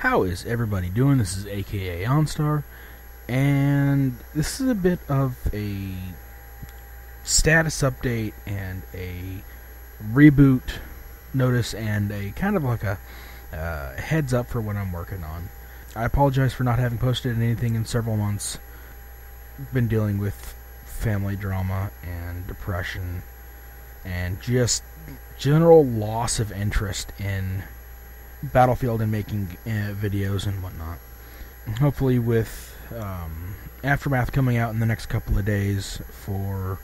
How is everybody doing? This is AKA OnStar, and this is a bit of a status update and a reboot notice and a kind of like a heads up for what I'm working on. I apologize for not having posted anything in several months. Been dealing with family drama and depression and just general loss of interest in Battlefield and making videos and whatnot. Hopefully with Aftermath coming out in the next couple of days for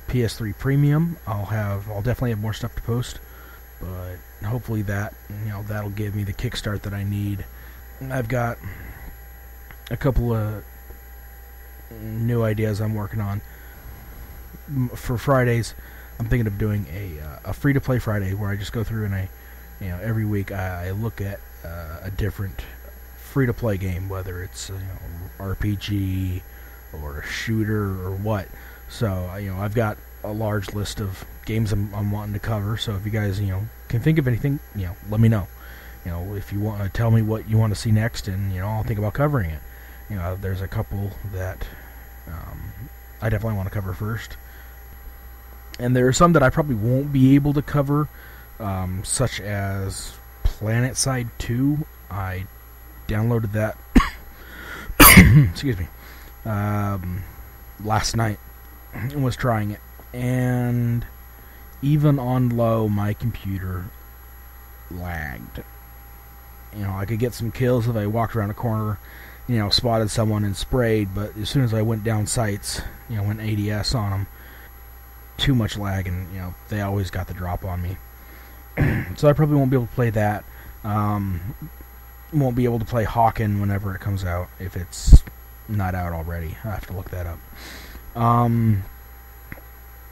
PS3 Premium, I'll definitely have more stuff to post, but hopefully that'll give me the kickstart that I need. I've got a couple of new ideas I'm working on. For Fridays, I'm thinking of doing a free-to-play Friday where I just go through and every week I look at a different free-to-play game, whether it's RPG or a shooter or what. So I've got a large list of games I'm wanting to cover. So if you guys can think of anything, let me know. If you want to tell me what you want to see next, and I'll think about covering it. There's a couple that I definitely want to cover first, and there are some that I probably won't be able to cover. Such as PlanetSide 2. I downloaded that excuse me, last night and was trying it, and even on low my computer lagged. I could get some kills if I walked around a corner, spotted someone and sprayed, but as soon as I went down sights, went ADS on them, too much lag, and they always got the drop on me. So I probably won't be able to play that. Won't be able to play Hawken whenever it comes out, if it's not out already. I have to look that up.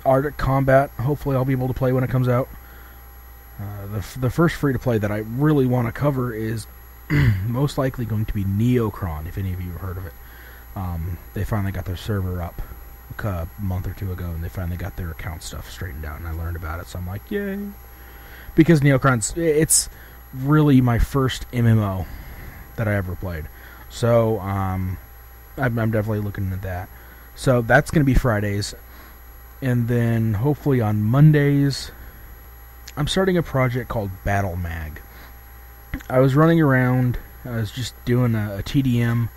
Arctic Combat, hopefully I'll be able to play when it comes out. The first free-to-play that I really want to cover is most likely going to be Neocron, if any of you have heard of it. They finally got their server up a month or two ago, and they finally got their account stuff straightened out, and I learned about it, so I'm like, yay. Because it's really my first MMO that I ever played. So, I'm definitely looking at that. So, that's going to be Fridays. And then, hopefully on Mondays, I'm starting a project called BattleMAG. I was running around, I was just doing a TDM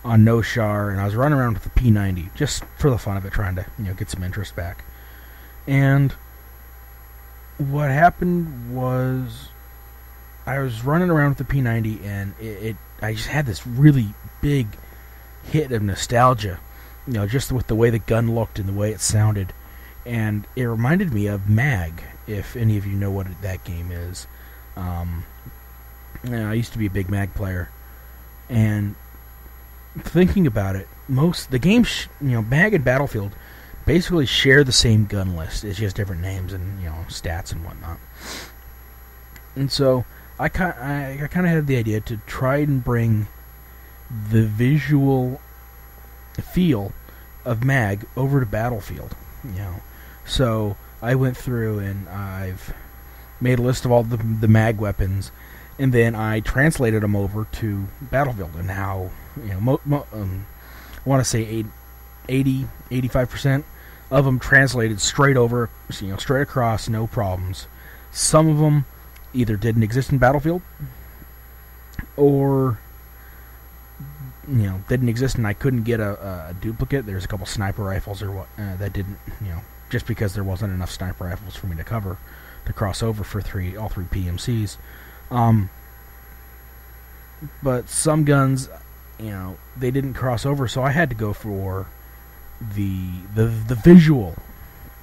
on No Char, and I was running around with the P90, just for the fun of it, trying to, get some interest back. And what happened was I was running around with the P90, and I just had this really big hit of nostalgia, just with the way the gun looked and the way it sounded. And it reminded me of MAG, if any of you know what that game is. I used to be a big MAG player, and thinking about it, the games, MAG and Battlefield basically share the same gun list. It's just different names and stats and whatnot. And so I kind of had the idea to try and bring the visual feel of MAG over to Battlefield. So I went through and I've made a list of all the MAG weapons, and then I translated them over to Battlefield, and how I want to say 80-85% of them translated straight over, straight across, no problems. Some of them either didn't exist in Battlefield, or didn't exist and I couldn't get a duplicate. There's a couple sniper rifles or what that didn't, just because there wasn't enough sniper rifles for me to cover to cross over for all three PMCs. But some guns, they didn't cross over, so I had to go for the visual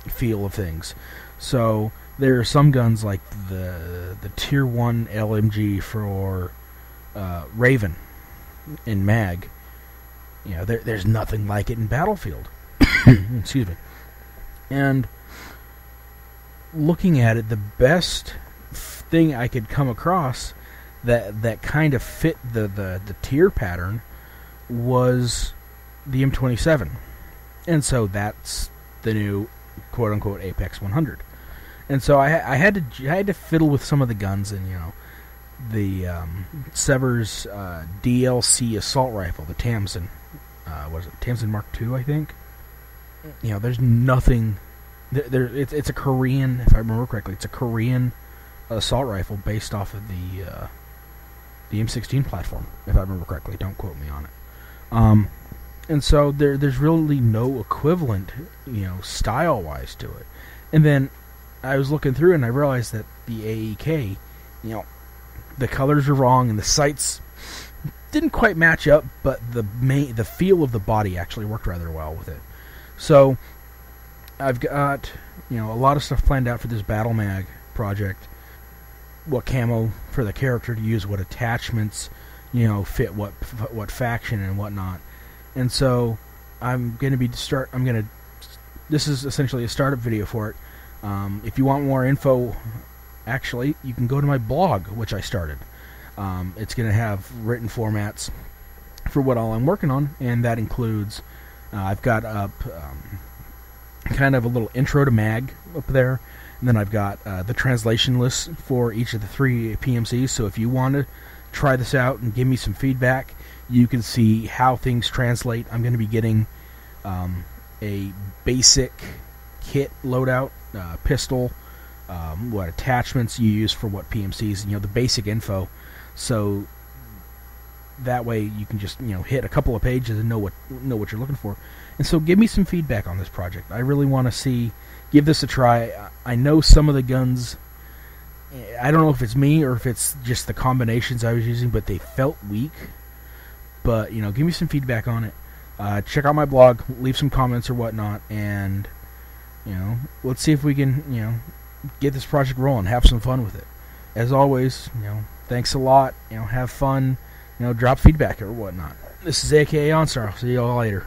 feel of things. So there are some guns like the Tier 1 LMG for Raven in MAG. There's nothing like it in Battlefield. Excuse me. And looking at it, the best thing I could come across that kind of fit the tier pattern was the M27. And so that's the new quote-unquote Apex 100. And so I had to fiddle with some of the guns, and Sever's DLC assault rifle, the Tamsin. Was it Tamsin Mark II, I think? There's nothing. It's a Korean, if I remember correctly, it's a Korean assault rifle based off of the M16 platform, if I remember correctly. Don't quote me on it. And so there's really no equivalent, style-wise to it. And then I was looking through and I realized that the AEK, the colors are wrong and the sights didn't quite match up, but the feel of the body actually worked rather well with it. So I've got a lot of stuff planned out for this BattleMAG project. What camo for the character to use, what attachments fit what faction and whatnot. And so this is essentially a startup video for it. If you want more info, actually, you can go to my blog, which I started. It's going to have written formats for what all I'm working on, and that includes, I've got up kind of a little intro to MAG up there, and then I've got the translation lists for each of the 3 PMCs, so if you want to try this out and give me some feedback, you can see how things translate. I'm going to be getting a basic kit loadout, pistol, what attachments you use for what PMCs, the basic info, so that way you can just hit a couple of pages and know what you're looking for. And so give me some feedback on this project. I really want to give this a try. I know some of the guns, I don't know if it's me or if it's just the combinations I was using, but they felt weak. But give me some feedback on it. Check out my blog, leave some comments or whatnot, and let's see if we can get this project rolling, have some fun with it. As always, thanks a lot. Have fun. Drop feedback or whatnot. This is AKA OnStar. I'll see you all later.